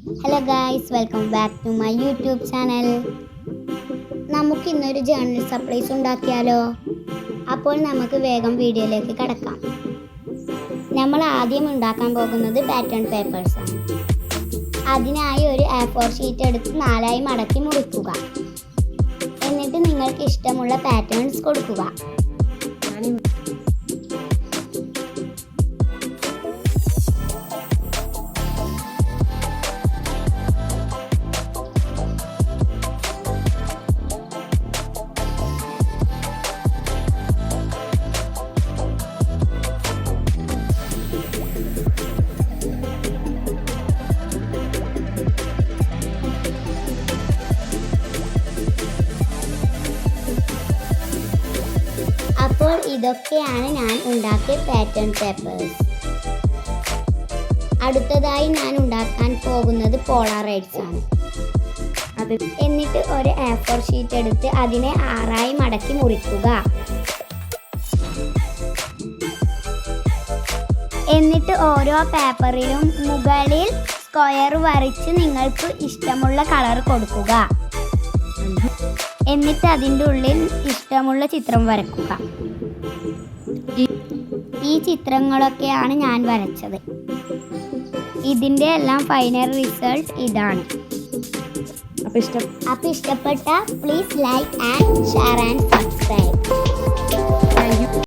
Hello guys, welcome back to my YouTube channel. നമുക്ക് ഇന്നൊരു journal supplies ഉണ്ടാക്കിയാലോ? അപ്പോൾ നമുക്ക് വേഗം വീഡിയോയിലേക്ക് കടക്കാം. നമ്മൾ ആദ്യം ഉണ്ടാക്കാൻ പോകുന്നത് പാറ്റേൺ പേപ്പേഴ്സ് ആണ്. അതിനായി ഒരു A4 ഷീറ്റ് എടുത്ത് 4 ആയി മടക്കി മുറിക്കുക. എന്നിട്ട് നിങ്ങൾക്ക് ഇഷ്ടമുള്ള പാറ്റേൺസ് കൊടുക്കുക. അപ്പോൾ ഇതൊക്കെയാണ് ഞാൻ ഉണ്ടാക്കിയ പാറ്റേൺ പേപ്പേഴ്സ്. അടുത്തതായി ഞാൻ ഉണ്ടാക്കാൻ പോകുന്നത് പോളാറൈഡ്സ് ആണ്. എന്നിട്ട് ഒരു A4 ഷീറ്റ് എടുത്ത് അതിനെ 6 ആയി മടക്കി മുറിക്കുക. എന്നിട്ട് ഓരോ പേപ്പറിലും മുകളിൽ സ്ക്വയർ വരച്ച് നിങ്ങൾക്ക് ഇഷ്ടമുള്ള കളർ കൊടുക്കുക. എന്നിട്ട് അതിൻ്റെ ഉള്ളിൽ ഇഷ്ടമുള്ള ചിത്രം വരക്കുക. ഈ ചിത്രങ്ങളൊക്കെയാണ് ഞാൻ വരച്ചത്. ഇതിൻ്റെ എല്ലാം ഫൈനൽ റിസൾട്ട് ഇതാണ്. അപ്പോൾ ഇഷ്ടപ്പെട്ട please like and share and subscribe.